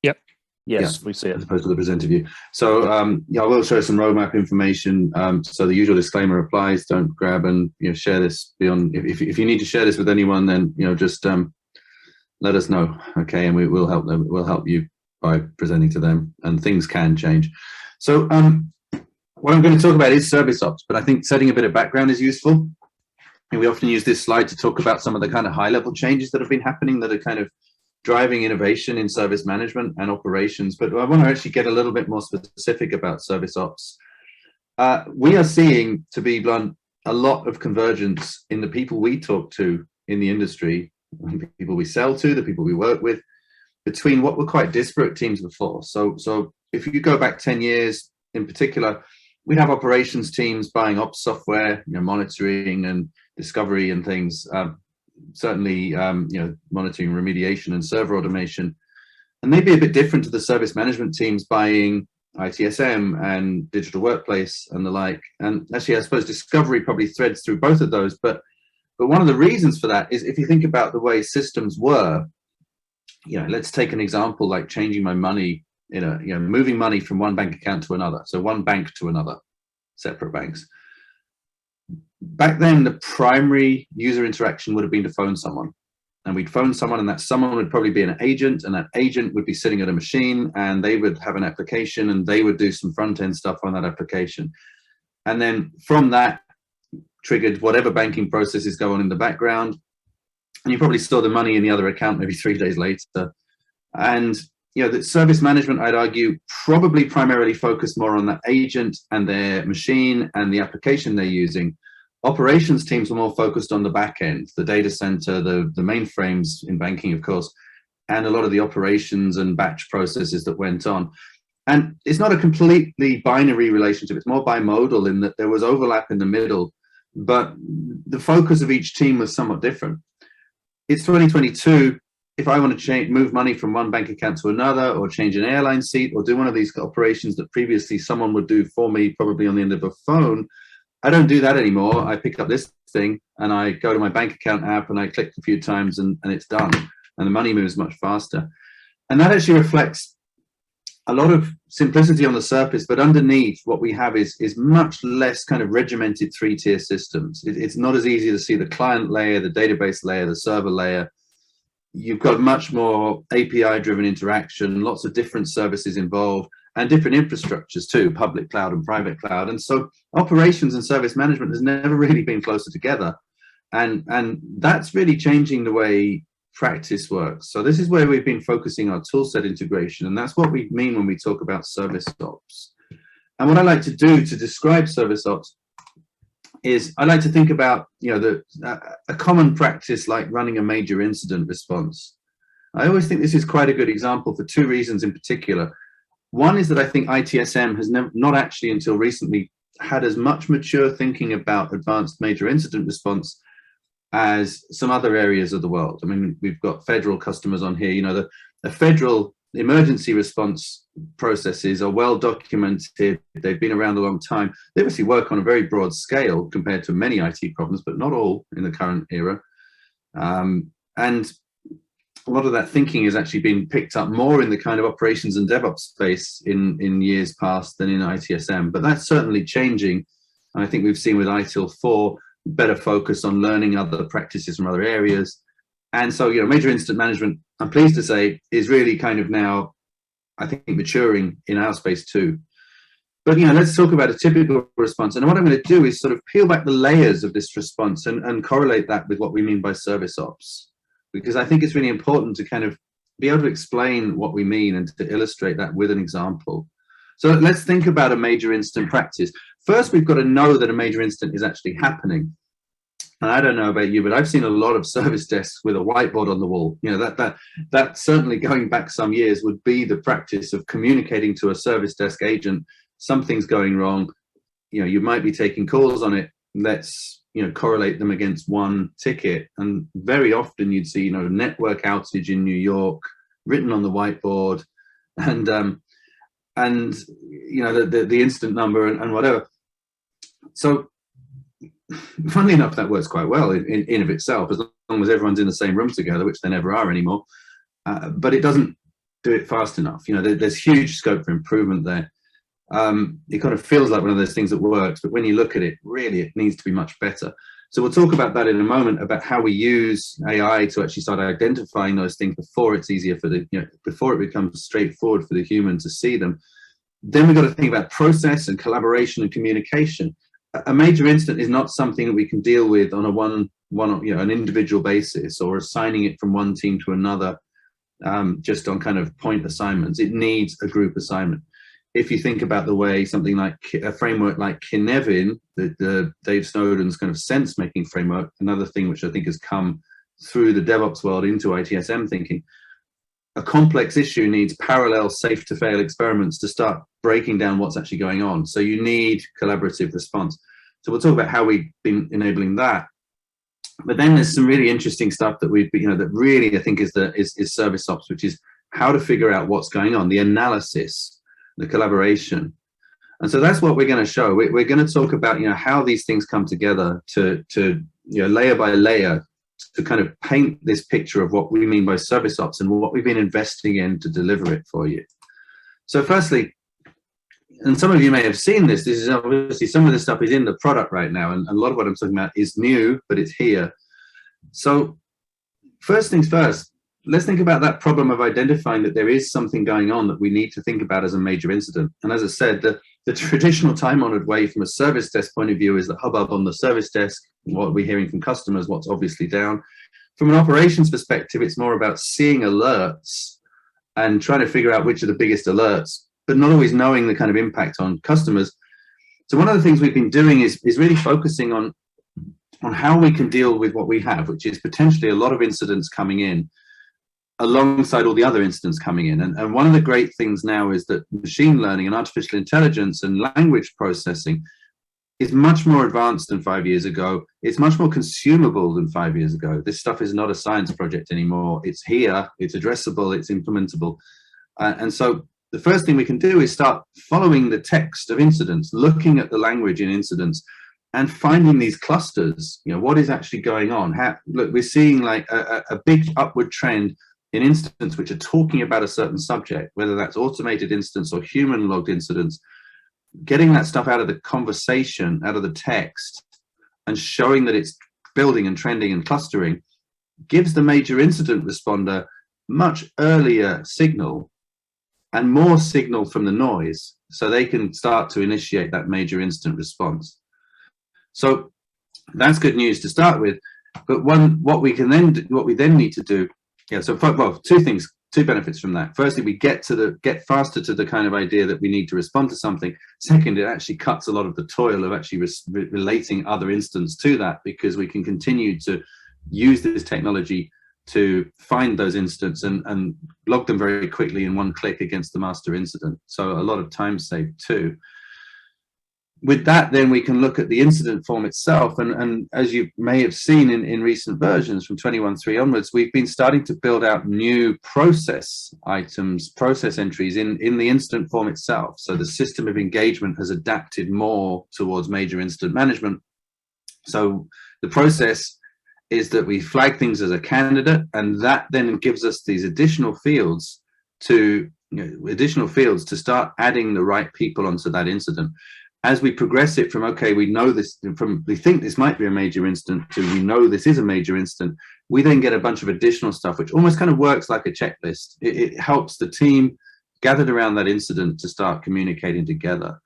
Yep. Yes, we see it. As opposed to the presenter view. So yeah, I will show some roadmap information. So the usual disclaimer applies. Don't grab and share this beyond. If you need to share this with anyone, then just let us know, okay? And we will help them. We'll help you by presenting to them. And things can change. So what I'm going to talk about is service ops, but I think setting a bit of background is useful. And we often use this slide to talk about some of the kind of high-level changes that have been happening that are kind of driving innovation in service management and operations, but I want to actually get a little bit more specific about service ops. We are seeing, to be blunt, a lot of convergence in the people we talk to in the industry, the people we sell to, the people we work with, between what were quite disparate teams before. So if you go back 10 years in particular, we'd have operations teams buying ops software, monitoring and discovery and things. Certainly, monitoring remediation and server automation, and maybe a bit different to the service management teams buying ITSM and digital workplace and the like. And actually, I suppose discovery probably threads through both of those. But one of the reasons for that is if you think about the way systems were, let's take an example like changing my money, moving money from one bank account to another. So one bank to another, separate banks. Back then, the primary user interaction would have been to phone someone, and we'd phone someone, and that someone would probably be an agent, and that agent would be sitting at a machine, and they would have an application, and they would do some front-end stuff on that application. And then from that triggered whatever banking processes go on in the background, and you probably saw the money in the other account maybe 3 days later. And the service management, I'd argue, probably primarily focused more on that agent and their machine and the application they're using. Operations teams were more focused on the back end, the data center, the mainframes in banking, of course, and a lot of the operations and batch processes that went on. And it's not a completely binary relationship. It's more bimodal in that there was overlap in the middle, but the focus of each team was somewhat different. It's 2022. If I want to move money from one bank account to another, or change an airline seat, or do one of these operations that previously someone would do for me, probably on the end of a phone, I don't do that anymore. I pick up this thing and I go to my bank account app and I click a few times and it's done. And the money moves much faster. And that actually reflects a lot of simplicity on the surface, but underneath what we have is much less kind of regimented 3-tier systems. It's not as easy to see the client layer, the database layer, the server layer. You've got much more API-driven interaction, lots of different services involved, and different infrastructures too, public cloud and private cloud. And so operations and service management has never really been closer together. And that's really changing the way practice works. So this is where we've been focusing our toolset integration. And that's what we mean when we talk about service ops. And what I like to do to describe service ops is I like to think about, a common practice like running a major incident response. I always think this is quite a good example for 2 reasons in particular. One is that I think ITSM has not actually until recently had as much mature thinking about advanced major incident response as some other areas of the world. I mean, we've got federal customers on here. The federal emergency response processes are well documented. They've been around a long time. They obviously work on a very broad scale compared to many IT problems, but not all in the current era. And a lot of that thinking has actually been picked up more in the kind of operations and DevOps space in years past than in ITSM, but that's certainly changing. And I think we've seen with ITIL4 better focus on learning other practices from other areas. And so, major incident management, I'm pleased to say, is really kind of now, I think, maturing in our space too. But, let's talk about a typical response. And what I'm going to do is sort of peel back the layers of this response and correlate that with what we mean by service ops, because I think it's really important to kind of be able to explain what we mean and to illustrate that with an example. So let's think about a major incident practice. First, we've got to know that a major incident is actually happening. And I don't know about you, but I've seen a lot of service desks with a whiteboard on the wall. That certainly going back some years would be the practice of communicating to a service desk agent, something's going wrong. You might be taking calls on it. Let's correlate them against one ticket. And very often you'd see, network outage in New York written on the whiteboard, and the incident number and whatever. So funnily enough, that works quite well in of itself, as long as everyone's in the same room together, which they never are anymore. But it doesn't do it fast enough. You know, there's huge scope for improvement there. It kind of feels like one of those things that works, but when you look at it, really, it needs to be much better. So we'll talk about that in a moment, about how we use AI to actually start identifying those things before it's easier for the, you know, before it becomes straightforward for the human to see them. Then we've got to think about process and collaboration and communication. A major incident is not something that we can deal with on a an individual basis, or assigning it from one team to another, just on kind of point assignments. It needs a group assignment. If you think about the way something like a framework like Kinevin, the Dave Snowden's kind of sense-making framework, another thing which I think has come through the DevOps world into ITSM thinking, a complex issue needs parallel safe-to-fail experiments to start breaking down what's actually going on. So you need collaborative response. So we'll talk about how we've been enabling that. But then there's some really interesting stuff that we've, you know, that really I think is Service Ops, which is how to figure out what's going on, the analysis, the collaboration. And so that's what we're going to show. We're going to talk about, you know, how these things come together to you know, layer by layer, to kind of paint this picture of what we mean by Service Ops and what we've been investing in to deliver it for you. So firstly, and some of you may have seen this is obviously, some of this stuff is in the product right now, and a lot of what I'm talking about is new, but it's here. So first things first, let's think about that problem of identifying that there is something going on that we need to think about as a major incident. And as I said, the traditional time-honored way from a service desk point of view is the hubbub on the service desk, what we're hearing from customers, what's obviously down. From an operations perspective, it's more about seeing alerts and trying to figure out which are the biggest alerts, but not always knowing the kind of impact on customers. So one of the things we've been doing is really focusing on how we can deal with what we have, which is potentially a lot of incidents coming in alongside all the other incidents coming in. And one of the great things now is that machine learning and artificial intelligence and language processing is much more advanced than 5 years ago. It's much more consumable than 5 years ago. This stuff is not a science project anymore. It's here, it's addressable, it's implementable. And so the first thing we can do is start following the text of incidents, looking at the language in incidents, and finding these clusters. You know, what is actually going on? Look, we're seeing like a big upward trend in incidents which are talking about a certain subject, whether that's automated incidents or human logged incidents. Getting that stuff out of the conversation, out of the text, and showing that it's building and trending and clustering gives the major incident responder much earlier signal and more signal from the noise, so they can start to initiate that major incident response. So that's good news to start with. But what we then need to do, so well, two benefits from that. Firstly, we get faster to the kind of idea that we need to respond to something. Second, it actually cuts a lot of the toil of actually relating other instances to that, because we can continue to use this technology to find those incidents and log them very quickly in one click against the master incident. So a lot of time saved too. With that, then we can look at the incident form itself. And as you may have seen in recent versions from 21.3 onwards, we've been starting to build out new process items, process entries in the incident form itself. So the system of engagement has adapted more towards major incident management. So the process is that we flag things as a candidate, and that then gives us these additional fields to start adding the right people onto that incident. As we progress it from, okay, we know this, from we think this might be a major incident, to we know this is a major incident, we then get a bunch of additional stuff, which almost kind of works like a checklist. It helps the team gathered around that incident to start communicating together.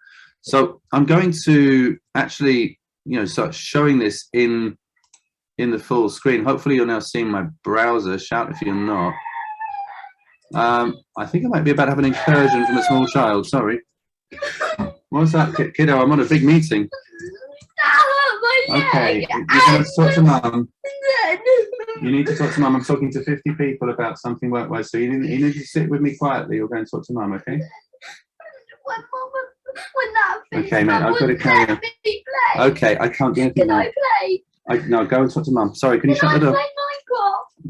So I'm going to actually, start showing this in the full screen. Hopefully you're now seeing my browser. Shout if you're not. I think I might be about to have an incursion from a small child. Sorry. What's that, kiddo? I'm on a big meeting. Okay, you're going to talk to mum. You need to talk to mum. I'm talking to 50 people about something work-wise, so you need to sit with me quietly. You're going to talk to mum, okay? Okay, mate, I've got to carry on. Okay, I can't do anything now. Can I play? No, go and talk to mum. Sorry, can you shut the door?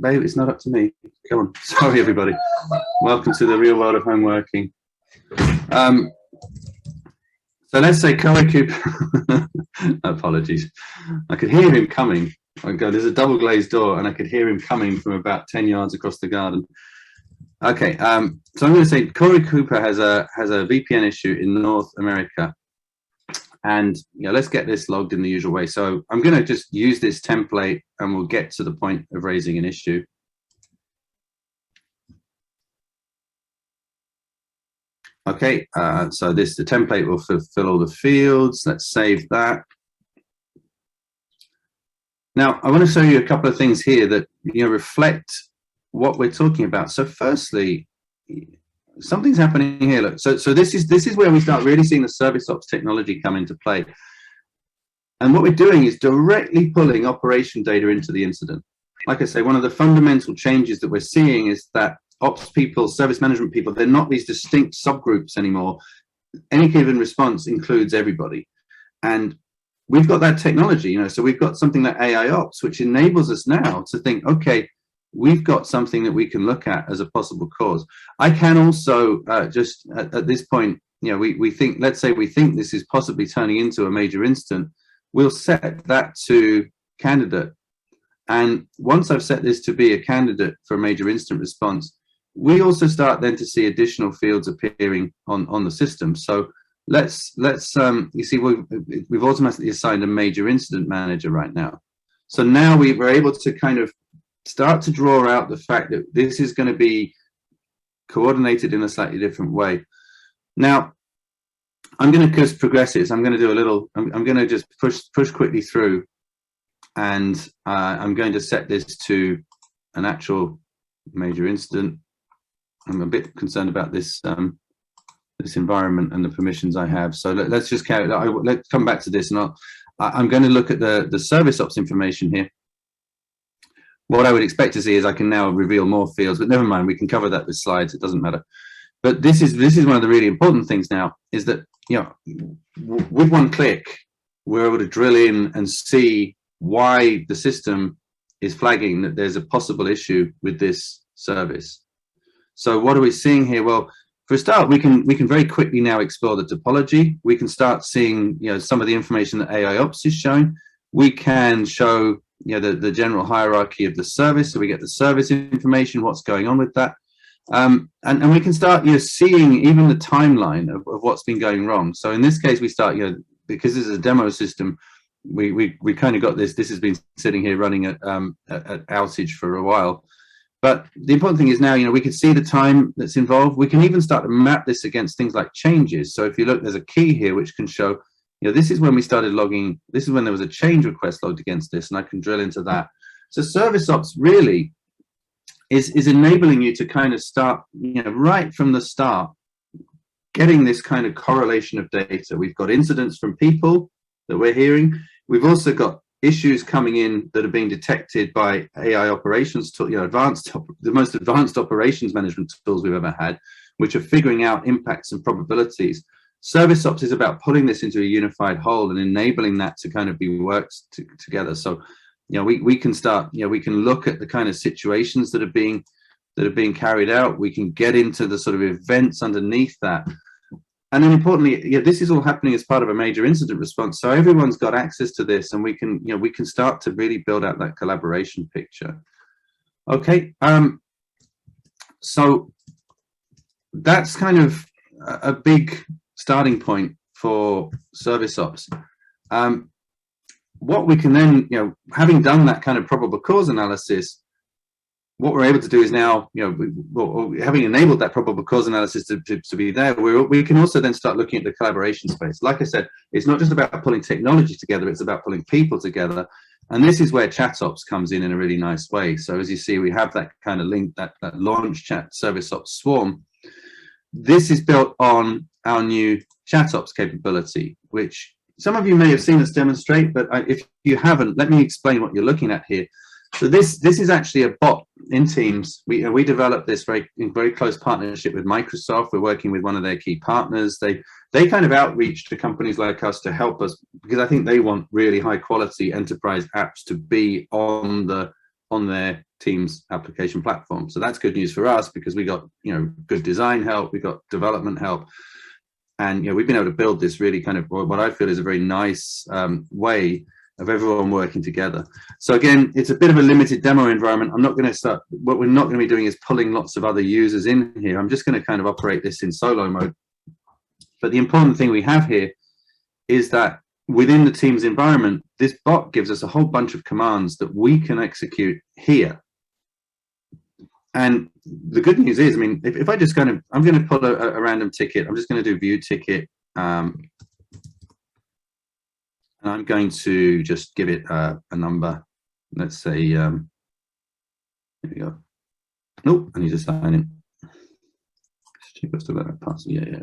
Babe, it's not up to me. Go on. Sorry, everybody. Welcome to the real world of home working. So let's say Koiku, apologies, I could hear him coming. Oh God, there's a double glazed door and I could hear him coming from about 10 yards across the garden. Okay, so I'm going to say Corey Cooper has a VPN issue in North America, and let's get this logged in the usual way. So I'm going to just use this template, and we'll get to the point of raising an issue. Okay, so the template will fulfill all the fields. Let's save that. Now I want to show you a couple of things here that reflect what we're talking about. So firstly, something's happening here. Look, so this is where we start really seeing the service ops technology come into play. And what we're doing is directly pulling operation data into the incident. Like I say, one of the fundamental changes that we're seeing is that ops people, service management people, they're not these distinct subgroups anymore. Any given response includes everybody. And we've got that technology, so we've got something like AIOps, which enables us now to think, okay, we've got something that we can look at as a possible cause. I can also just at this point, we think, let's say we think this is possibly turning into a major incident, we'll set that to candidate. And once I've set this to be a candidate for a major incident response, we also start then to see additional fields appearing on the system. So let's you see, we've automatically assigned a major incident manager right now. So now we're able to kind of start to draw out the fact that this is going to be coordinated in a slightly different way. Now, I'm going to just progress it. So I'm going to do a little, I'm going to just push quickly through, and I'm going to set this to an actual major incident. I'm a bit concerned about this this environment and the permissions I have. So let's just carry. Let's come back to this, and I'm going to look at the service ops information here. What I would expect to see is I can now reveal more fields, but never mind, we can cover that with slides, it doesn't matter. But this is one of the really important things now, is that with one click, we're able to drill in and see why the system is flagging that there's a possible issue with this service. So what are we seeing here? Well, for a start, we can very quickly now explore the topology. We can start seeing some of the information that AIOps is showing. We can show the general hierarchy of the service, so we get the service information, what's going on with that, and we can start seeing even the timeline of what's been going wrong. So in this case, we start because this is a demo system, we kind of got this has been sitting here running at outage for a while. But the important thing is now we can see the time that's involved. We can even start to map this against things like changes. So if you look, there's a key here which can show this is when we started logging, this is when there was a change request logged against this, and I can drill into that. So service ops really is enabling you to kind of start, right from the start, getting this kind of correlation of data. We've got incidents from people that we're hearing. We've also got issues coming in that are being detected by AI operations, the most advanced operations management tools we've ever had, which are figuring out impacts and probabilities. Service ops is about pulling this into a unified whole and enabling that to kind of be worked together. So, we can start, we can look at the kind of situations that are being carried out. We can get into the sort of events underneath that. And then importantly, this is all happening as part of a major incident response. So everyone's got access to this, and we can start to really build out that collaboration picture. Okay, so that's kind of a big starting point for service ops. What we can then, having done that kind of probable cause analysis, what we're able to do is now, having enabled that probable cause analysis to be there, we can also then start looking at the collaboration space. Like I said, it's not just about pulling technology together, it's about pulling people together. And this is where ChatOps comes in a really nice way. So as you see, we have that kind of link, that launch chat service ops swarm. This is built on our new ChatOps capability, which some of you may have seen us demonstrate, but if you haven't, let me explain what you're looking at here. So this is actually a bot in Teams. We developed this in very close partnership with Microsoft. We're working with one of their key partners. They kind of outreach to companies like us to help us, because I think they want really high quality enterprise apps to be on their Teams application platform. So that's good news for us, because we got good design help, we got development help, and we've been able to build this really kind of what I feel is a very nice way of everyone working together. So again, it's a bit of a limited demo environment. I'm not going to start, what we're not going to be doing is pulling lots of other users in here. I'm just going to kind of operate this in solo mode. But the important thing we have here is that within the team's environment, this bot gives us a whole bunch of commands that we can execute here. And the good news is, I mean, if I just kind of, I'm going to pull a random ticket. I'm just going to do view ticket. And I'm going to just give it a number. Let's say, here we go. Nope, I need to sign in. Check what's the password. Yeah.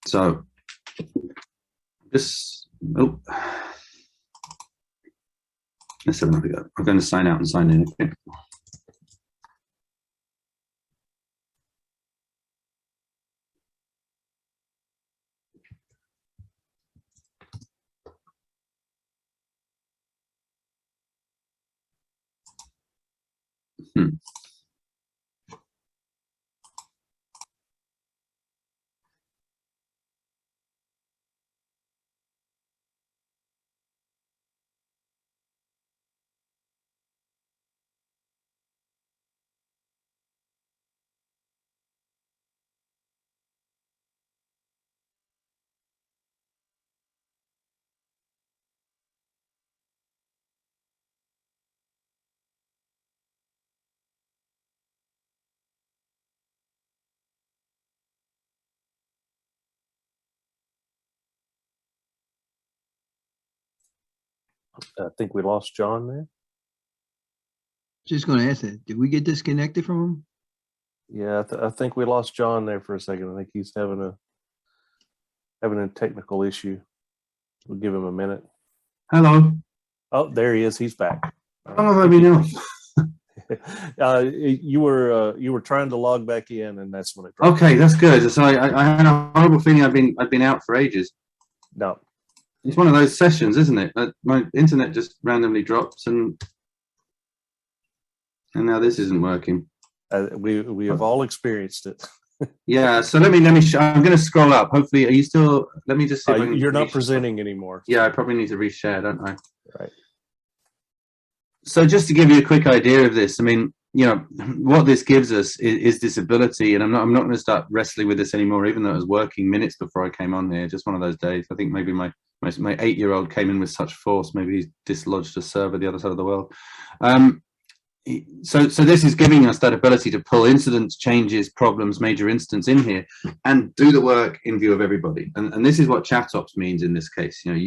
So this, oh, let's have another go. I'm going to sign out and sign in. Okay. I think we lost John there. Just going to ask that. Did we get disconnected from him? Yeah, I think we lost John there for a second. I think he's having a technical issue. We'll give him a minute. Hello. Oh, there he is. He's back. Oh, let me know. You were trying to log back in, and that's when it dropped. Okay, that's good. So I had a horrible feeling I'd been out for ages. No, it's one of those sessions, isn't it? My internet just randomly drops, and now this isn't working. We have all experienced it. Yeah. So let me. I'm going to scroll up. Hopefully, are you still? Let me just see. If I can you're not presenting anymore. Yeah, I probably need to reshare, don't I? Right. So just to give you a quick idea of this, I mean, you know, what this gives us is this ability, and I'm not going to start wrestling with this anymore, even though it was working minutes before I came on here. Just one of those days. I think maybe my 8-year-old came in with such force. Maybe he's dislodged a server the other side of the world. So this is giving us that ability to pull incidents, changes, problems, major instance in here, and do the work in view of everybody. And this is what ChatOps means in this case. You know,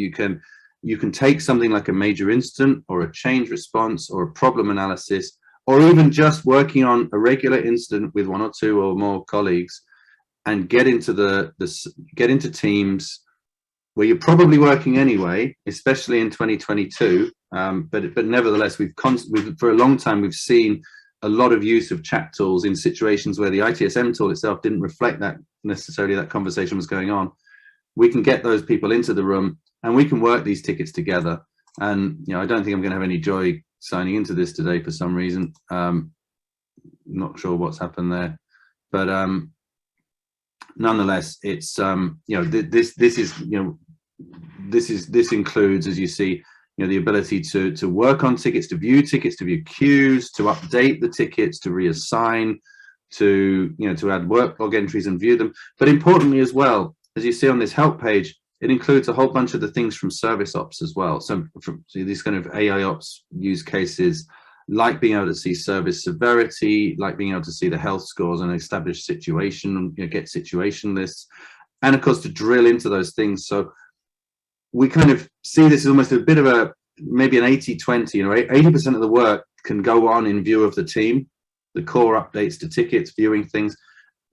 you can take something like a major incident or a change response or a problem analysis, or even just working on a regular incident with 1 or 2 or more colleagues, and get into get into teams where you're probably working anyway, especially in 2022. But nevertheless, we've for a long time we've seen a lot of use of chat tools in situations where the ITSM tool itself didn't reflect that necessarily that conversation was going on. We can get those people into the room and we can work these tickets together. And you know, I don't think I'm going to have any joy signing into this today for some reason. Not sure what's happened there, but nonetheless, it's you know, this is, you know, this includes, as you see, you know, the ability to work on tickets, to view queues, to update the tickets, to reassign, to, you know, to add work log entries and view them. But importantly as well, as you see on this help page, it includes a whole bunch of the things from Service Ops as well. So these kind of AIOps use cases, like being able to see service severity, like being able to see the health scores and establish situation, you know, get situation lists, and of course to drill into those things. So we kind of see this as almost a bit of maybe an 80-20, you know, 80% of the work can go on in view of the team, the core updates to tickets, viewing things,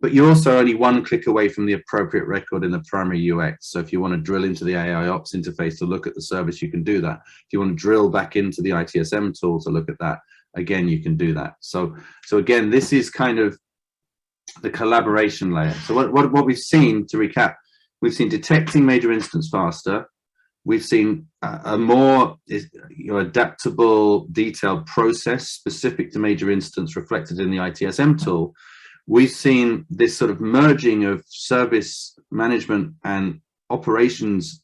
but you're also only one click away from the appropriate record in the primary UX. So if you want to drill into the AIOps interface to look at the service, you can do that. If you want to drill back into the ITSM tool to look at that, again, you can do that. So again, this is kind of the collaboration layer. So what we've seen, to recap, we've seen detecting major incidents faster. We've seen a more adaptable, detailed process specific to major incidents reflected in the ITSM tool. We've seen this sort of merging of service management and operations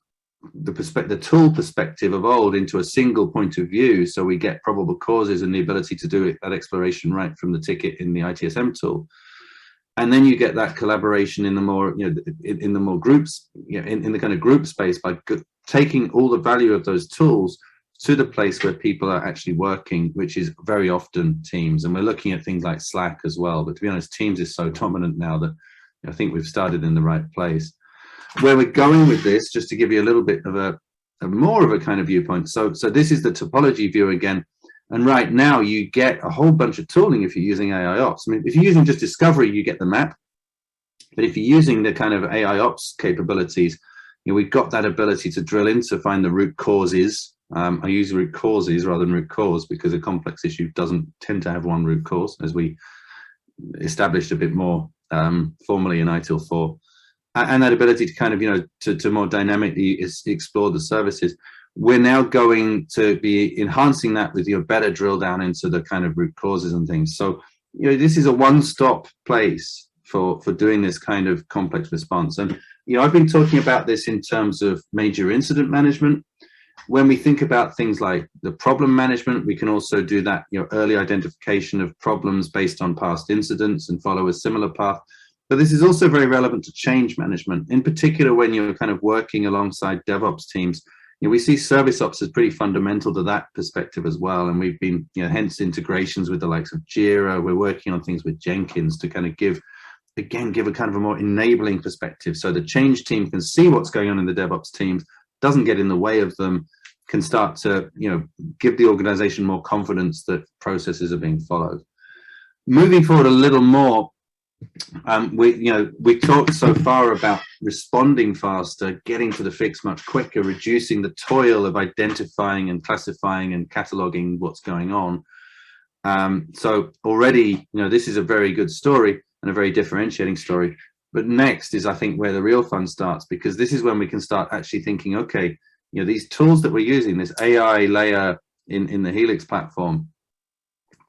the tool perspective of old into a single point of view, so we get probable causes and the ability to do that exploration right from the ticket in the ITSM tool. And then you get that collaboration in the more, in the more groups, in the kind of group space, by taking all the value of those tools to the place where people are actually working, which is very often Teams. And we're looking at things like Slack as well. But to be honest, Teams is so dominant now that I think we've started in the right place. Where we're going with this, just to give you a little bit of a more of a kind of viewpoint. So this is the topology view again. And right now you get a whole bunch of tooling if you're using AIOps. I mean, if you're using just discovery, you get the map. But if you're using the kind of AIOps capabilities, we've got that ability to drill in to find the root causes. I use root causes rather than root cause because a complex issue doesn't tend to have one root cause, as we established a bit more formally in ITIL4. And that ability to kind of, to more dynamically explore the services. We're now going to be enhancing that with your better drill down into the kind of root causes and things. So, this is a one-stop place for doing this kind of complex response. And, I've been talking about this in terms of major incident management. When we think about things like the problem management, we can also do that, early identification of problems based on past incidents and follow a similar path. But this is also very relevant to change management, in particular when you're kind of working alongside DevOps teams. We see Service Ops as pretty fundamental to that perspective as well. And we've been, hence integrations with the likes of Jira. We're working on things with Jenkins to kind of give a kind of a more enabling perspective. So the change team can see what's going on in the DevOps teams, doesn't get in the way of them, can start to, give the organization more confidence that processes are being followed. Moving forward a little more, we talked so far about responding faster, getting to the fix much quicker, reducing the toil of identifying and classifying and cataloging what's going on. So already, this is a very good story and a very differentiating story. But next is, I think, where the real fun starts, because this is when we can start actually thinking, okay, these tools that we're using, this AI layer in the Helix platform,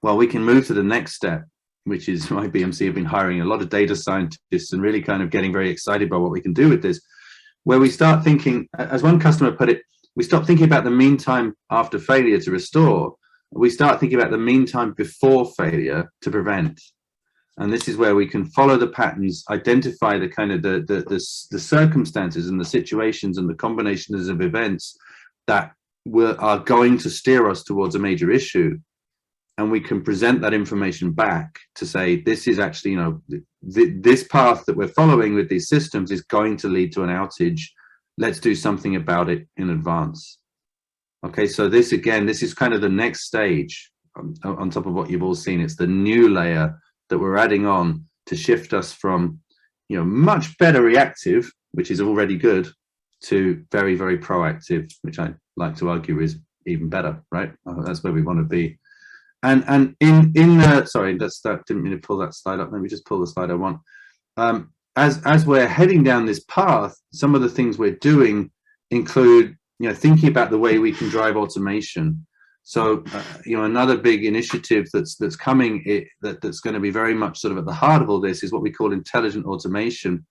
well, we can move to the next step, which is why BMC have been hiring a lot of data scientists and really kind of getting very excited by what we can do with this, where we start thinking, as one customer put it, we stop thinking about the mean time after failure to restore. We start thinking about the mean time before failure to prevent. And this is where we can follow the patterns, identify the kind of the circumstances and the situations and the combinations of events that are going to steer us towards a major issue. And we can present that information back to say, this is actually, this path that we're following with these systems is going to lead to an outage. Let's do something about it in advance. Okay, so this, again, this is kind of the next stage on top of what you've all seen. It's the new layer that we're adding on to shift us from, much better reactive, which is already good, to very, very proactive, which I like to argue is even better, right? That's where we want to be. And sorry, didn't mean to pull that slide up. Let me just pull the slide I want. As we're heading down this path, some of the things we're doing include, thinking about the way we can drive automation. So, another big initiative that's coming, that's going to be very much sort of at the heart of all this, is what we call intelligent automation.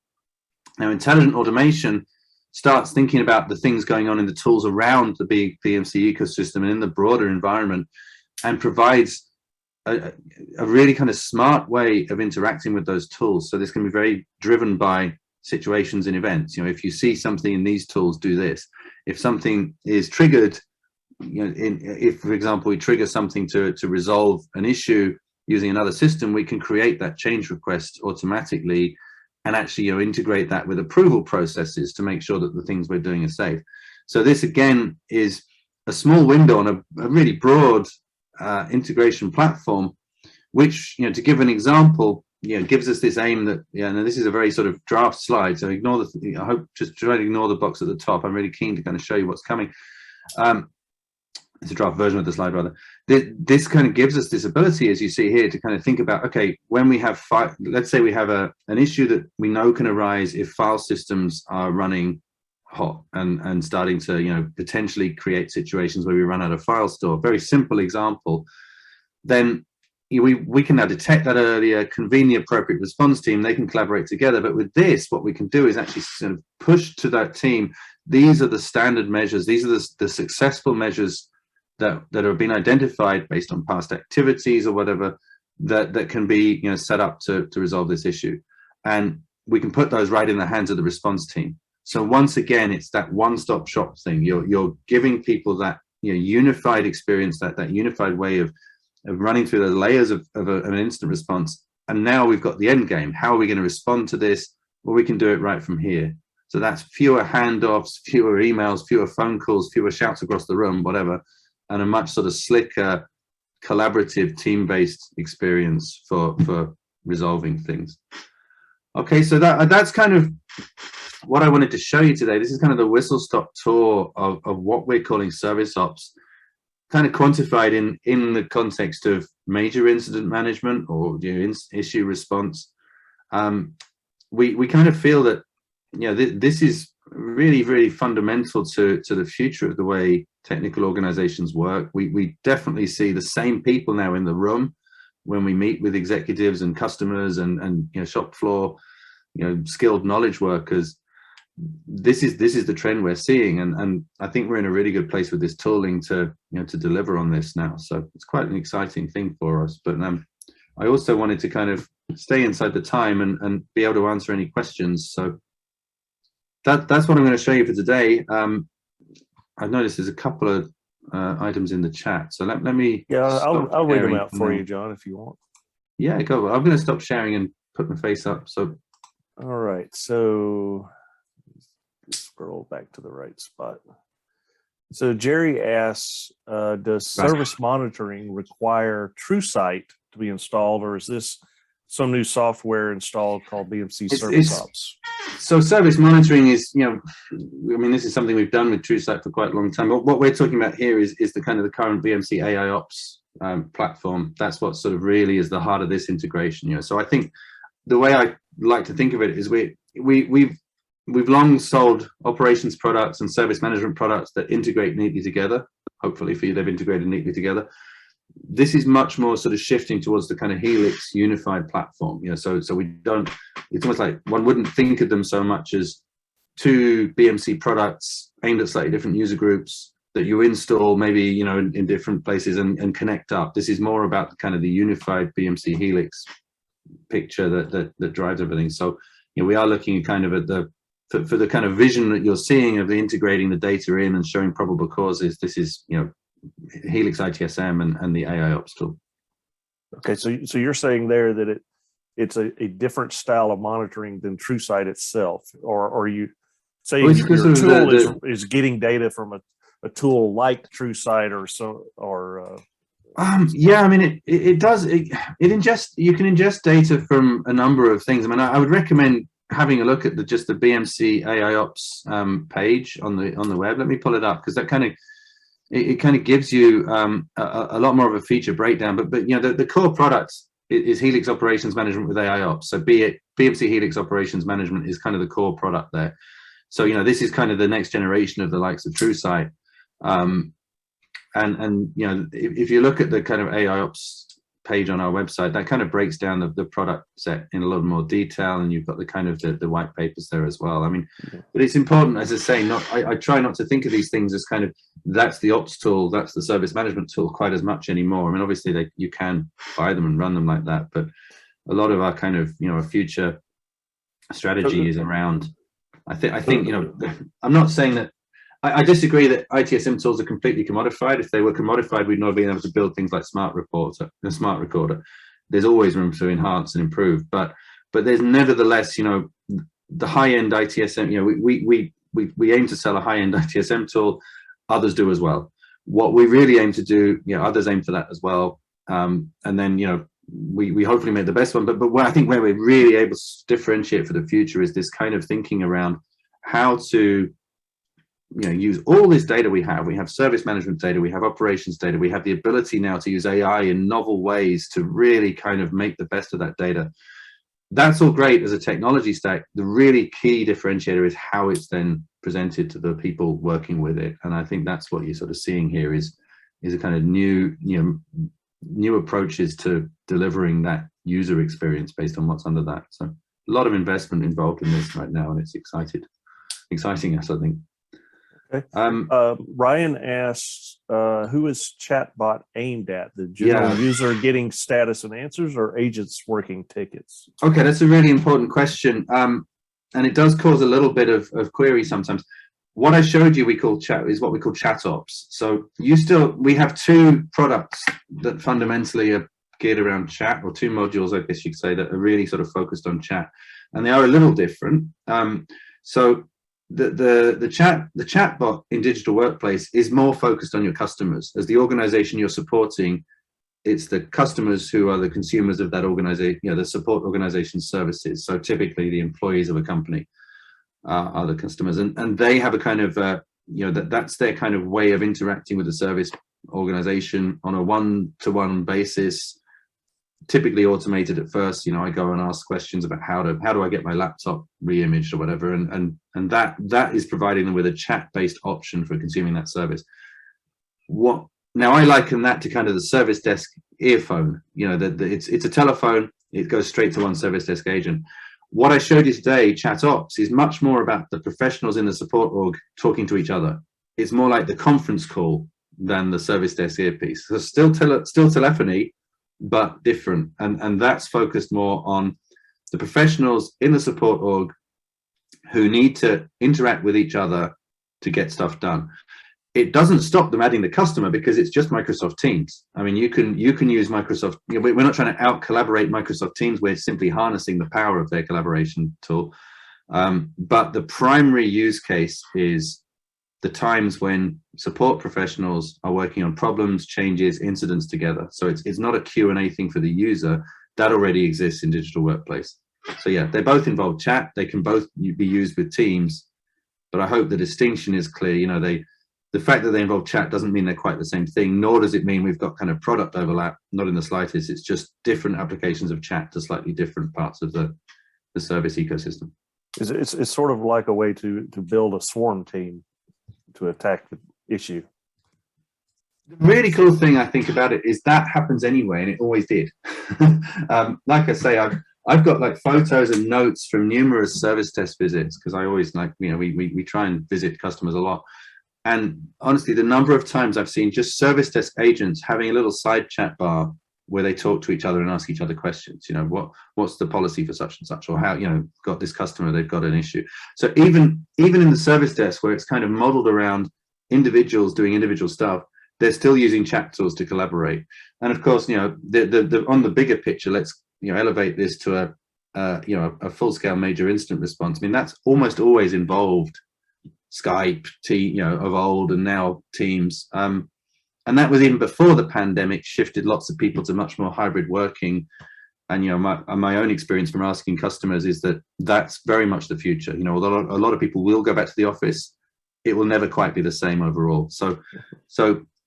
Now, intelligent automation starts thinking about the things going on in the tools around the big BMC ecosystem and in the broader environment, and provides a really kind of smart way of interacting with those tools. So this can be very driven by situations and events. If you see something in these tools, do this. If something is triggered, if, for example, we trigger something to resolve an issue using another system, we can create that change request automatically and actually integrate that with approval processes to make sure that the things we're doing are safe. So this, again, is a small window on a really broad integration platform, which, to give an example, gives us this aim that, and this is a very sort of draft slide, so ignore I hope just try to ignore the box at the top. I'm really keen to kind of show you what's coming. It's a draft version of the slide, rather. This kind of gives us this ability, as you see here, to kind of think about, okay, when we have let's say we have an issue that we know can arise if file systems are running hot and starting to, potentially create situations where we run out of file store. Very simple example. Then we can now detect that earlier, convene the appropriate response team, they can collaborate together. But with this, what we can do is actually sort of push to that team. These are the standard measures. These are the successful measures that have been identified based on past activities or whatever, that can be, you know, set up to resolve this issue. And we can put those right in the hands of the response team. So once again, it's that one-stop shop thing. You're giving people that, you know, unified experience, that unified way of running through the layers of an instant response. And now we've got the end game. How are we going to respond to this? Well, we can do it right from here. So that's fewer handoffs, fewer emails, fewer phone calls, fewer shouts across the room, whatever, and a much sort of slicker, collaborative, team-based experience for resolving things. Okay, so that's kind of what I wanted to show you today. This is kind of the whistle-stop tour of what we're calling service ops, kind of quantified in the context of major incident management or, you know, issue response. We kind of feel that, you know, this is really, really fundamental to the future of the way technical organizations work. We definitely see the same people now in the room when we meet with executives and customers and you know, shop floor, you know, skilled knowledge workers. This is the trend we're seeing, and I think we're in a really good place with this tooling to, you know, to deliver on this now. So it's quite an exciting thing for us. But I also wanted to kind of stay inside the time and be able to answer any questions. So that's what I'm going to show you for today. I've noticed there's a couple of items in the chat, so let me. Yeah, I'll read them out for you, John, if you want. Yeah, go. I'm going to stop sharing and put my face up. So, all right. So scroll back to the right spot. So Jerry asks, does service monitoring require TrueSight to be installed, or is this some new software installed called BMC Service Ops? So service monitoring is, you know, I mean, this is something we've done with TrueSight for quite a long time. But what we're talking about here is the kind of the current BMC AI Ops platform. That's what sort of really is the heart of this integration. You know, so I think the way I like to think of it is we've long sold operations products and service management products that integrate neatly together. Hopefully for you, they've integrated neatly together. This is much more sort of shifting towards the kind of Helix unified platform. You know, so we don't, it's almost like one wouldn't think of them so much as two BMC products aimed at slightly different user groups that you install maybe, you know, in different places and connect up. This is more about the kind of the unified BMC Helix picture that drives everything. So, you know, we are looking kind of at the, for the kind of vision that you're seeing of the integrating the data in and showing probable causes. This is, you know, Helix ITSM and the AIOps tool. Okay, so you're saying there that it's a different style of monitoring than TrueSight itself, or you saying your tool is getting data from a tool like TrueSight or so, or yeah, I mean it does it ingest, you can ingest data from a number of things. I mean, I would recommend having a look at just the BMC AI Ops page on the web. Let me pull it up, because that kind of it kind of gives you a lot more of a feature breakdown. But you know, the core product is Helix Operations Management with AI Ops. So BMC Helix Operations Management is kind of the core product there. So, you know, this is kind of the next generation of the likes of TrueSight. And you know, if you look at the kind of AI Ops page on our website, that kind of breaks down the product set in a lot more detail, and you've got the kind of the white papers there as well. I mean, but it's important, as I say, I try not to think of these things as kind of that's the ops tool, that's the service management tool quite as much anymore. I mean, obviously you can buy them and run them like that, but a lot of our kind of, you know, future strategy is around. I think you know, I'm not saying that I disagree that ITSM tools are completely commodified. If they were commodified, we'd not be able to build things like Smart Reporter and Smart Recorder. There's always room to enhance and improve, but there's nevertheless, you know, the high-end ITSM. You know, we aim to sell a high-end ITSM tool. Others do as well. What we really aim to do, you know, others aim for that as well. And then, you know, we hopefully make the best one. But where I think where we're really able to differentiate for the future is this kind of thinking around how to, you know, use all this data we have service management data, we have operations data, we have the ability now to use AI in novel ways to really kind of make the best of that data. That's all great as a technology stack. The really key differentiator is how it's then presented to the people working with it. And I think that's what you're sort of seeing here is a kind of new, you know, new approaches to delivering that user experience based on what's under that. So a lot of investment involved in this right now, and it's exciting us, I think. Okay. Ryan asks, who is Chatbot aimed at? The general user getting status and answers, or agents working tickets? Okay, that's a really important question. And it does cause a little bit of query sometimes. What I showed you is what we call ChatOps. So we have two products that fundamentally are geared around chat, or two modules, I guess you could say, that are really sort of focused on chat, and they are a little different. So the chatbot in digital workplace is more focused on your customers. As the organization you're supporting, it's the customers who are the consumers of that organization, the support organization services. So typically the employees of a company are the customers, and they have a kind of that's their kind of way of interacting with the service organization on a one-to-one basis, typically automated at first. I go and ask questions about how do I get my laptop re-imaged or whatever, and that is providing them with a chat-based option for consuming that service. Now I liken that to kind of the service desk earphone. It's a telephone. It goes straight to one service desk agent. What I showed you today, ChatOps, is much more about the professionals in the support org talking to each other. It's more like the conference call than the service desk earpiece. So still telephony, but different. And that's focused more on the professionals in the support org who need to interact with each other to get stuff done. It doesn't stop them adding the customer, because it's just Microsoft Teams. I mean, you can use Microsoft. We're not trying to out collaborate Microsoft Teams. We're simply harnessing the power of their collaboration tool. But the primary use case is the times when support professionals are working on problems, changes, incidents together. So it's not a Q&A thing for the user. That already exists in digital workplace. So yeah, they both involve chat. They can both be used with Teams. But I hope the distinction is clear. The fact that they involve chat doesn't mean they're quite the same thing, nor does it mean we've got kind of product overlap, not in the slightest. It's just different applications of chat to slightly different parts of the service ecosystem. It's sort of like a way to build a swarm team to attack the issue. The really cool thing I think about it is that happens anyway, and it always did. Like I say, I've got like photos and notes from numerous service desk visits, because I always we try and visit customers a lot. And honestly, the number of times I've seen just service desk agents having a little side chat bar where they talk to each other and ask each other questions. What's the policy for such and such, or how, got this customer, they've got an issue. So even in the service desk, where it's kind of modeled around individuals doing individual stuff, they're still using chat tools to collaborate. And of course, on the bigger picture, let's elevate this to a full-scale major incident response. I mean, that's almost always involved Skype, of old, and now Teams. And that was even before the pandemic shifted lots of people to much more hybrid working. And my own experience from asking customers is that that's very much the future. Although a lot of people will go back to the office, it will never quite be the same overall. So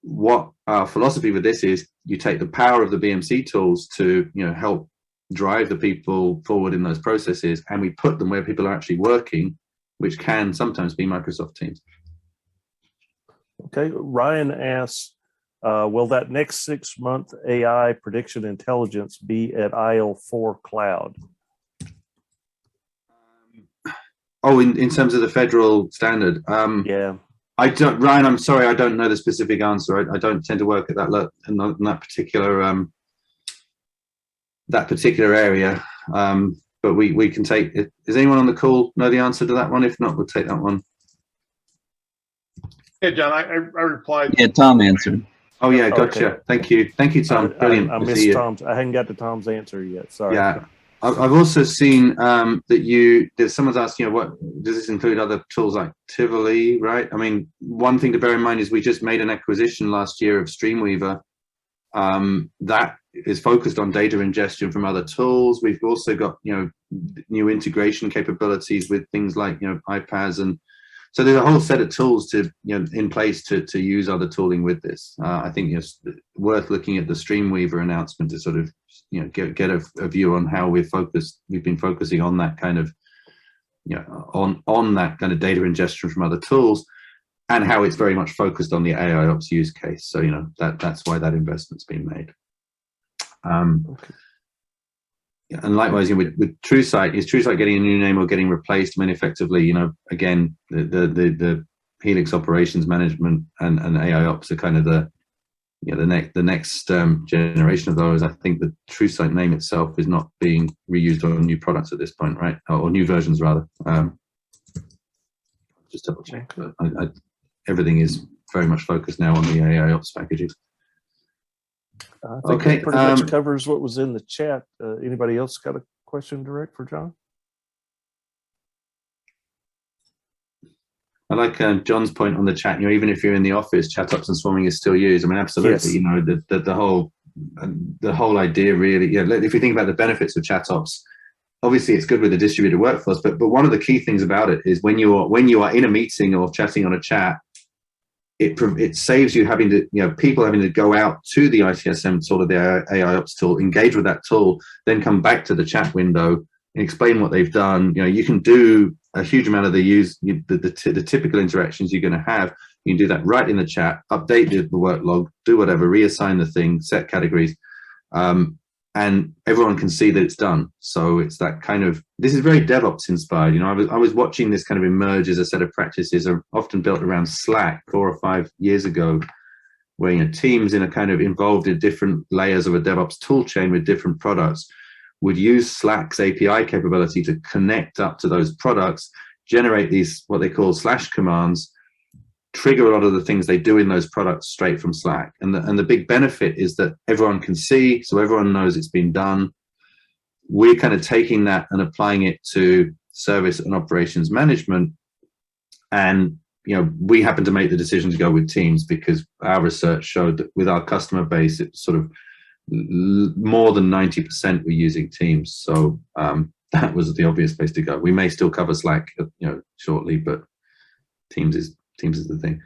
what our philosophy with this is, you take the power of the BMC tools to help drive the people forward in those processes, and we put them where people are actually working, which can sometimes be Microsoft Teams. Okay, Ryan asks, will that next 6-month AI prediction intelligence be at IL4 cloud? In terms of the federal standard? Yeah. Ryan, I'm sorry, I don't know the specific answer. I don't tend to work at that particular area. But we can take it. Does anyone on the call know the answer to that one? If not, we'll take that one. Yeah, John, I replied. Yeah, Tom answered. Oh yeah, gotcha. Okay. Thank you, Tom. Brilliant. I missed Tom's. I hadn't got to Tom's answer yet. Sorry. Yeah, I've also seen that someone's asking, what does this include? Other tools like Tivoli, right? I mean, one thing to bear in mind is we just made an acquisition last year of Streamweaver. That is focused on data ingestion from other tools. We've also got new integration capabilities with things like iPads, and so there's a whole set of tools to in place to use other tooling with this. I think it's worth looking at the Streamweaver announcement to sort of get a view on how we've been focusing on that kind of on that kind of data ingestion from other tools, and how it's very much focused on the AIOps use case. So that's why that investment's been made. Okay. And likewise, with TrueSight, is TrueSight getting a new name or getting replaced? I mean, effectively, again, the Helix operations management and AIOps are kind of the next generation of those. I think the TrueSight name itself is not being reused on new products at this point, right? Or new versions rather. Just double check. But everything is very much focused now on the AIOps packages. I think that pretty much covers what was in the chat. Anybody else got a question direct for John? I like John's point on the chat. Even if you're in the office, ChatOps and swarming is still used. I mean, absolutely. Yes. The whole idea really. If you think about the benefits of ChatOps, obviously it's good with the distributed workforce. But one of the key things about it is when you are in a meeting or chatting on a chat, it saves you having to, people having to go out to the ITSM tool or the AIOps tool, engage with that tool, then come back to the chat window and explain what they've done. You can do a huge amount of the typical interactions you're going to have. You can do that right in the chat, update the work log, do whatever, reassign the thing, set categories, and everyone can see that it's done. So it's that kind of, this is very DevOps inspired. I was watching this kind of emerge as a set of practices often built around Slack 4 or 5 years ago, where teams in a kind of involved in different layers of a DevOps tool chain with different products would use Slack's API capability to connect up to those products, generate these what they call slash commands, trigger a lot of the things they do in those products straight from Slack. And the big benefit is that everyone can see, so everyone knows it's been done. We're kind of taking that and applying it to service and operations management. And we happen to make the decision to go with Teams because our research showed that with our customer base, it's sort of more than 90% were using Teams. So that was the obvious place to go. We may still cover Slack, shortly, but Teams is the thing.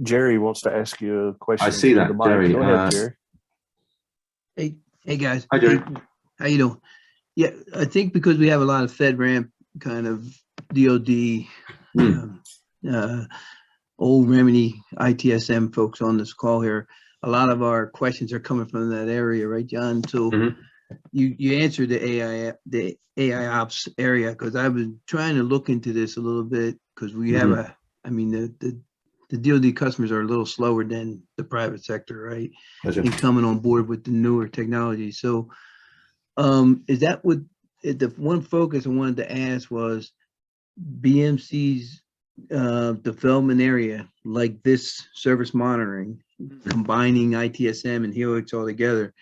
Jerry wants to ask you a question. I see that, Jerry. Go ahead, Jerry. Hey guys. Hi, Jerry. How you doing? Yeah, I think because we have a lot of FedRAMP kind of DoD, old remedy ITSM folks on this call here. A lot of our questions are coming from that area, right, John? So you answered the AI ops area, because I was trying to look into this a little bit, because we have the DoD customers are a little slower than the private sector, right? Gotcha. In coming on board with the newer technology. So is that what the one focus I wanted to ask was BMC's development area, like this service monitoring, combining ITSM and Helix all together,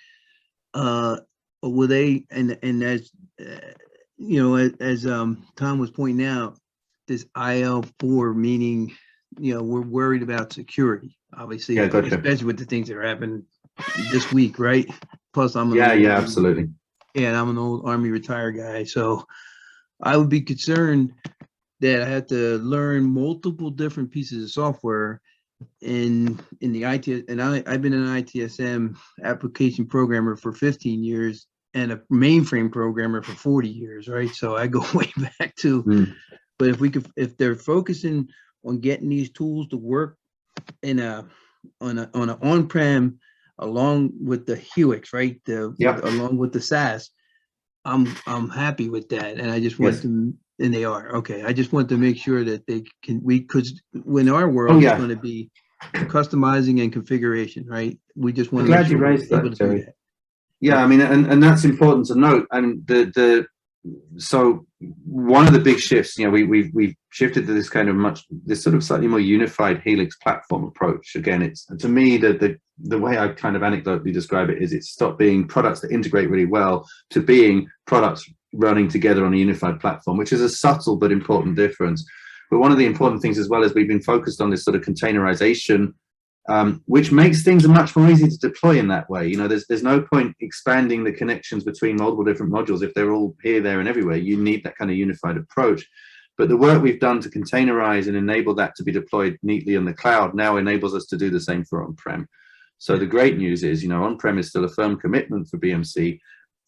will they, and as as Tom was pointing out, this IL4, meaning we're worried about security, obviously, especially with the things that are happening this week, right? Plus I'm absolutely. Yeah, and I'm an old Army retired guy, so I would be concerned that I had to learn multiple different pieces of software in the IT, and I've been an ITSM application programmer for 15 years and a mainframe programmer for 40 years, right? So I go way back to, but if they're focusing on getting these tools to work in on an on-prem along with the Helix, right? Along with the SaaS, I'm happy with that, and I just want them. And they are okay. I just want to make sure that they can. Because when our world is going to be customizing and configuration, right? We just want to. Glad you raised that, Jerry. Yeah, I mean, and that's important to note. And so one of the big shifts, we've shifted to this kind of this sort of slightly more unified Helix platform approach. Again, it's, to me, the way I kind of anecdotally describe it is it's stopped being products that integrate really well to being products running together on a unified platform, which is a subtle but important difference. But one of the important things as well is we've been focused on this sort of containerization, which makes things much more easy to deploy in that way. There's no point expanding the connections between multiple different modules if they're all here, there, and everywhere. You need that kind of unified approach. But the work we've done to containerize and enable that to be deployed neatly in the cloud now enables us to do the same for on-prem. So the great news is, on-prem is still a firm commitment for BMC.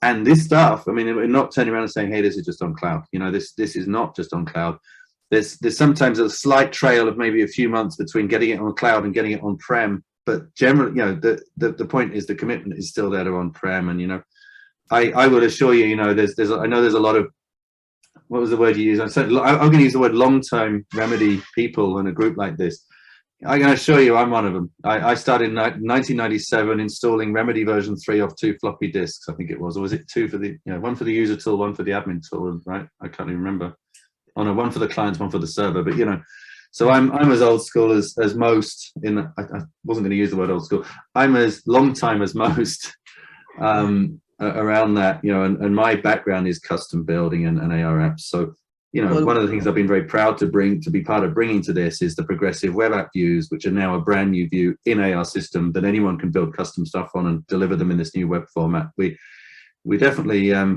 And this stuff, I mean, we're not turning around and saying, hey, this is just on cloud. This is not just on cloud. There's sometimes a slight trail of maybe a few months between getting it on cloud and getting it on-prem but generally, the point is the commitment is still there to on-prem, and I would assure you, I know there's a lot of, what was the word you used? I'm going to use the word long-term remedy people in a group like this. I can assure you I'm one of them. I started in 1997 installing Remedy version 3 off 2 floppy disks, I think it was. Or was it 2 for the, one for the user tool, 1 for the admin tool, right? I can't even remember. Oh no, 1 for the clients, 1 for the server. But so I'm as old school as most I wasn't going to use the word old school. I'm as long time as most around that, and my background is custom building and AIOps. So one of the things I've been very proud to be part of bringing to this is the progressive web app views, which are now a brand new view in AR system that anyone can build custom stuff on and deliver them in this new web format. We definitely, I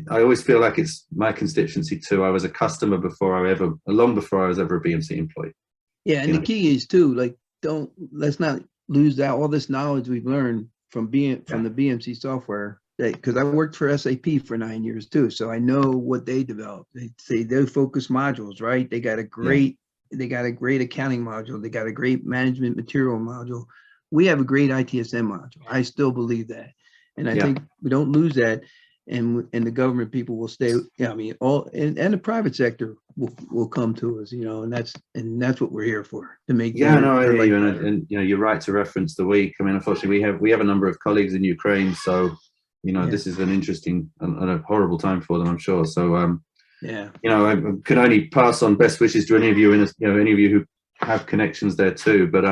always feel like it's my constituency too. I was a customer long before I was ever a BMC employee. Yeah, and the key is too, like, let's not lose out all this knowledge we've learned from the BMC software. Because I worked for SAP for 9 years too, so I know what they developed. They focus modules, right? They got a great accounting module. They got a great management material module. We have a great ITSM module. I still believe that, and I think we don't lose that. And the government people will stay. I mean, and the private sector will come to us, and that's what we're here for, to make. Yeah, no, I hear you, and you're right to reference the week. I mean, unfortunately, we have a number of colleagues in Ukraine, so. This is an interesting and a horrible time for them, I'm sure. So, I can only pass on best wishes to any of you, any of you who have connections there too. But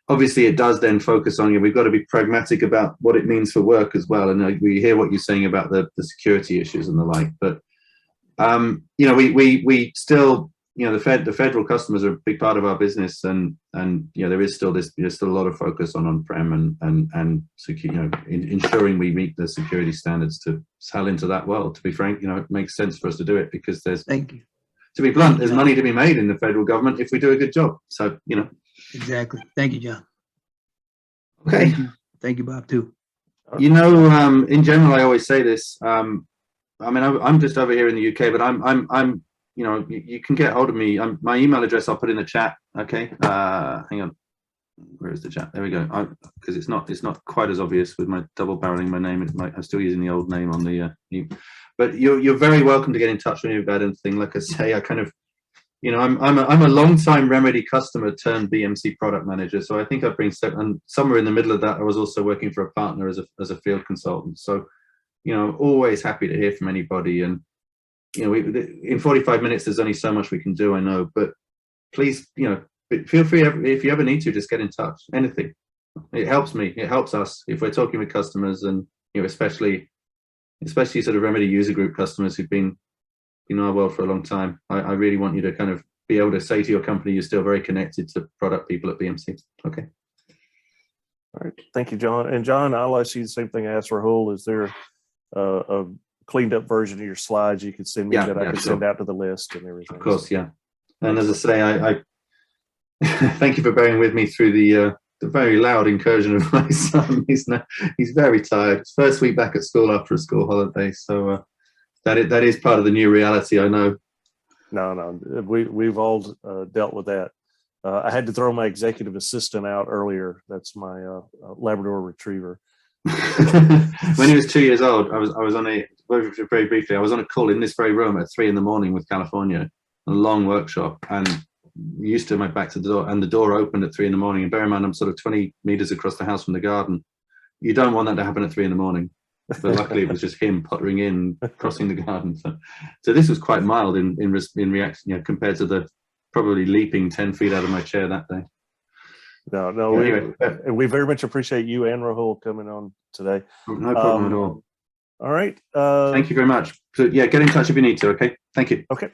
obviously, it does then focus on we've got to be pragmatic about what it means for work as well. And we hear what you're saying about the security issues and the like. But we still. The federal customers are a big part of our business, and there is still a lot of focus on on-prem and ensuring we meet the security standards to sell into that world. To be frank, it makes sense for us to do it because Thank you. To be blunt, there's money to be made in the federal government if we do a good job. So Exactly. Thank you, John. Okay. Thank you, Bob, too. In general, I always say this. I'm just over here in the UK, but I'm you can get hold of me. My email address I'll put in the chat. Okay, hang on. Where is the chat? There we go. Because it's not quite as obvious with my double barreling my name. I'm still using the old name on the. But you're very welcome to get in touch with me about anything. Like I say, I kind of, I'm a long time Remedy customer turned BMC product manager. So I think I bring and somewhere in the middle of that, I was also working for a partner as a field consultant. So, I'm always happy to hear from anybody. And in 45 minutes, there's only so much we can do, I know, but please, feel free if you ever need to, just get in touch. Anything, it helps me, it helps us if we're talking with customers, and especially sort of Remedy user group customers who've been in our world for a long time. I really want you to kind of be able to say to your company you're still very connected to product people at BMC. Okay. All right, thank you, John. And John, I'll ask you the same thing I asked Rahul. Is there a cleaned up version of your slides you could send me that I could send out to the list and everything? Of course, yeah. And as I say, I thank you for bearing with me through the very loud incursion of my son. He's very tired. It's first week back at school after a school holiday, so that is part of the new reality, I know. No, we've all dealt with that. I had to throw my executive assistant out earlier. That's my Labrador Retriever. When he was 2 years old, I was on very briefly, I was on a call in this very room at 3 a.m. with California, a long workshop, and used to my back to the door, and the door opened at 3 a.m. And bear in mind, I'm sort of 20 meters across the house from the garden. You don't want that to happen at 3 a.m. But luckily, it was just him puttering in, crossing the garden. So this was quite mild in reaction, compared to the probably leaping 10 feet out of my chair that day. No. Anyway, we very much appreciate you and Rahul coming on today. No problem at all. All right. Thank you very much. So yeah, get in touch if you need to. Okay. Thank you. Okay.